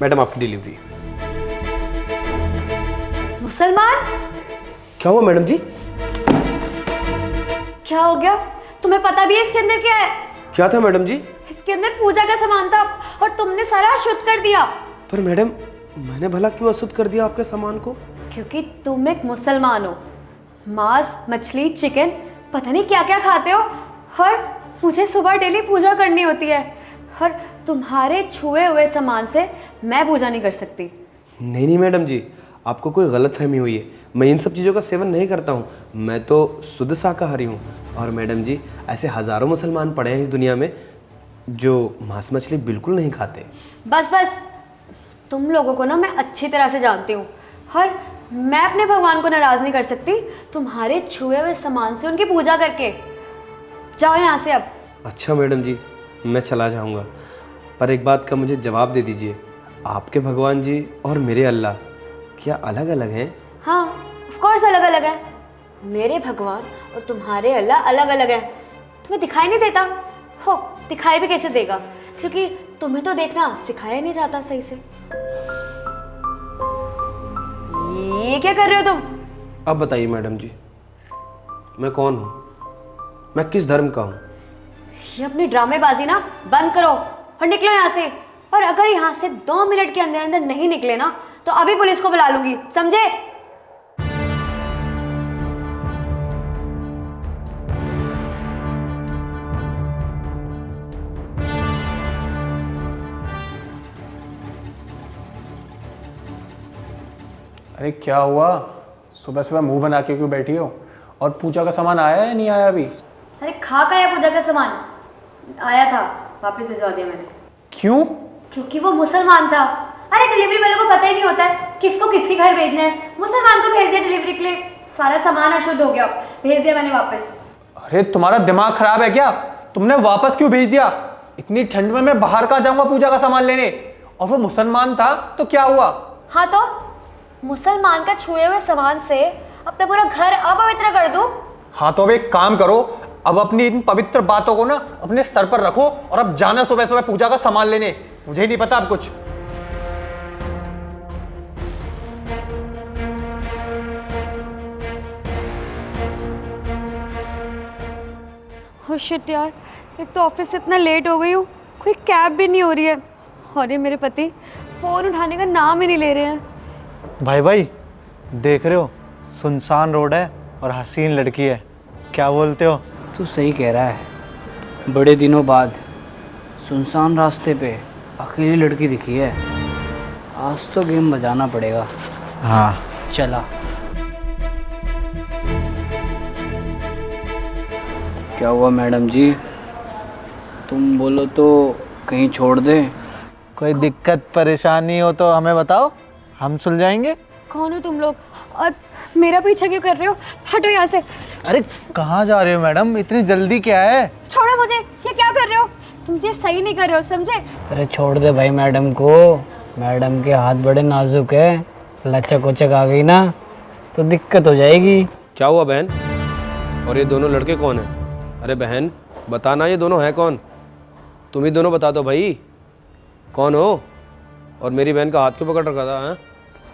Madam आपकी delivery. मुसलमान? क्या हुआ मैडम जी? क्या हो गया? तुम्हें पता भी है इसके अंदर क्या है? क्या था मैडम जी? इसके अंदर पूजा का सामान था और तुमने सारा अशुद्ध कर दिया। पर मैडम मैंने भला क्यों अशुद्ध कर दिया आपके सामान को? क्योंकि तुम एक मुसलमान हो, मांस मछली चिकन पता नहीं क्या क्या खाते हो, और मुझे सुबह डेली पूजा करनी होती है, और तुम्हारे छुए हुए सामान से मैं पूजा नहीं कर सकती। नहीं नहीं मैडम जी, आपको कोई गलतफहमी हुई है। मैं इन सब चीज़ों का सेवन नहीं करता हूँ, मैं तो शुद्ध शाकाहारी हूँ। और मैडम जी ऐसे हज़ारों मुसलमान पड़े हैं इस दुनिया में जो मांस मछली बिल्कुल नहीं खाते। बस बस, तुम लोगों को ना मैं अच्छी तरह से जानती हूँ, और मैं अपने भगवान को नाराज़ नहीं कर सकती तुम्हारे छुए हुए सामान से उनकी पूजा करके। जाओ यहाँ से अब। अच्छा मैडम जी, मैं चला जाऊँगा, पर एक बात का मुझे जवाब दे दीजिए, आपके भगवान जी और मेरे अल्लाह क्या अलग अलग हैं? हाँ, ऑफ कोर्स अलग अलग है। मेरे भगवान और तुम्हारे अल्लाह अलग अलग हैं। तुम्हें दिखाई नहीं देता हो? दिखाई भी कैसे देगा, क्योंकि तुम्हें तो देखना सिखाया नहीं जाता सही से। ये क्या कर रहे हो तुम? अब बताइए मैडम जी, मैं कौन हूँ, मैं किस धर्म का हूँ? ये अपनी ड्रामेबाजी ना बंद करो और निकलो यहाँ से। और अगर यहाँ से 2 मिनट के अंदर अंदर नहीं निकले ना तो अभी पुलिस को बुला लूंगी, समझे? अरे क्या हुआ? सुबह सुबह मुंह बना के क्यों बैठी हो? और पूजा का सामान आया है नहीं आया अभी? अरे खा का या पूजा का सामान आया था, वापस भिजवा दिया मैंने। क्यों? क्योंकि वो मुसलमान था। अरे डिलीवरी वालों को पता ही नहीं होता है किसको किसके घर भेजना है। मुसलमान को भेज दिया डिलीवरी के लिए, सारा सामान अशुद्ध हो गया, भेज दिया मैंने वापस। अरे तुम्हारा दिमाग खराब है क्या? तुमने वापस क्यों भेज दिया? इतनी ठंड में मैं बाहर कहाँ जाऊंगा पूजा का सामान लेने? और वो मुसलमान था तो क्या हुआ? हाँ तो मुसलमान का छुए हुए सामान से अपना पूरा घर अपवित्र कर दूं? हाँ तो अब एक काम करो, अब अपनी इन पवित्र बातों को ना अपने सर पर रखो और अब जाना सुबह सुबह पूजा का सामान लेने। मुझे ही नहीं पता अब कुछ। ओह शिट यार, एक तो ऑफिस से इतना लेट हो गई हूँ, कोई कैब भी नहीं हो रही है, और ये मेरे पति फ़ोन उठाने का नाम ही नहीं ले रहे हैं। भाई भाई देख रहे हो, सुनसान रोड है और हसीन लड़की है, क्या बोलते हो? तू सही कह रहा है, बड़े दिनों बाद सुनसान रास्ते पे अकेली लड़की दिखी है। आज तो गेम बजाना पड़ेगा। हाँ चला। क्या हुआ मैडम जी, तुम बोलो तो कहीं छोड़ दे? कोई दिक्कत परेशानी हो तो हमें बताओ, हम सुलझाएंगे। कौन हो तुम लोग और मेरा पीछा क्यों कर रहे हो? हटो यहाँ से। अरे कहाँ जा रहे हो मैडम, इतनी जल्दी क्या है? छोड़ो मुझे, ये क्या कर रहे हो तुम? ये सही नहीं कर रहे हो, समझे? अरे छोड़ दे भाई मैडम को, मैडम के हाथ बड़े नाजुक है, लचक वचक आ गई ना तो दिक्कत हो जाएगी। क्या हुआ बहन? और ये दोनों लड़के कौन हैं? अरे बहन बताना, ये दोनों हैं कौन? तुम ही दोनों बता दो भाई, कौन हो? और मेरी बहन का हाथ क्यों पकड़ रखा था? हाँ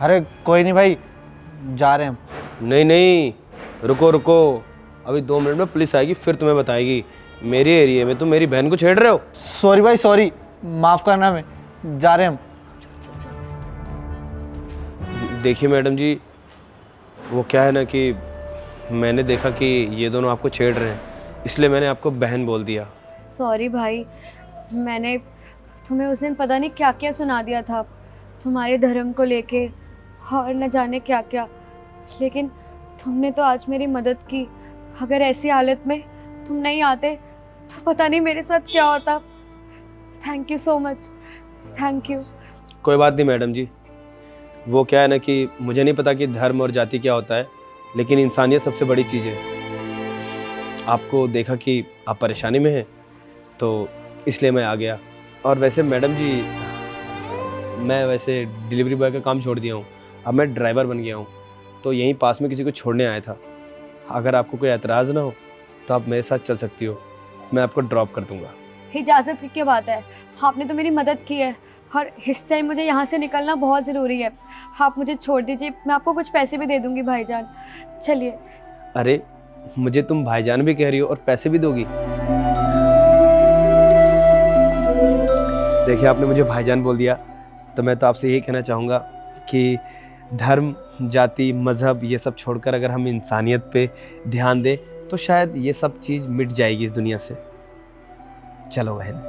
अरे कोई नहीं भाई, जा रहे हैं हम। नहीं नहीं, रुको रुको, अभी 2 मिनट में पुलिस आएगी फिर तुम्हें बताएगी। मेरे एरिया में तुम मेरी बहन को छेड़ रहे हो। सॉरी भाई सॉरी, माफ़ करना हमें, जा रहे हैं हम। देखिए मैडम जी, वो क्या है ना कि मैंने देखा कि ये दोनों आपको छेड़ रहे हैं, इसलिए मैंने आपको बहन बोल दिया। सॉरी भाई, मैंने तुम्हें उस दिन पता नहीं क्या क्या सुना दिया था तुम्हारे धर्म को लेके और न जाने क्या क्या, लेकिन तुमने तो आज मेरी मदद की। अगर ऐसी हालत में तुम नहीं आते तो पता नहीं मेरे साथ क्या होता। Thank you so much, thank you. कोई बात नहीं मैडम जी, वो क्या है ना कि मुझे नहीं पता कि धर्म और जाति क्या होता है, लेकिन इंसानियत सबसे बड़ी चीज़ है। आपको देखा कि आप परेशानी में हैं तो इसलिए मैं आ गया। और वैसे मैडम जी, मैं वैसे डिलीवरी बॉय का काम छोड़ दिया हूँ, अब मैं ड्राइवर बन गया हूँ, तो यहीं पास में किसी को छोड़ने आया था। अगर आपको कोई एतराज़ ना हो तो आप मेरे साथ चल सकती हो, मैं आपको ड्रॉप कर दूँगा। इजाज़त की क्या बात है, आपने तो मेरी मदद की है और इस टाइम मुझे यहाँ से निकलना बहुत ज़रूरी है। आप मुझे छोड़ दीजिए, मैं आपको कुछ पैसे भी दे दूँगी भाईजान। चलिए। अरे मुझे तुम भाईजान भी कह रही हो और पैसे भी दोगी? देखिए, आपने मुझे भाईजान बोल दिया तो मैं तो आपसे यही कहना चाहूँगा कि धर्म, जाति, मज़हब ये सब छोड़कर अगर हम इंसानियत पे ध्यान दें तो शायद ये सब चीज़ मिट जाएगी इस दुनिया से। चलो बहन।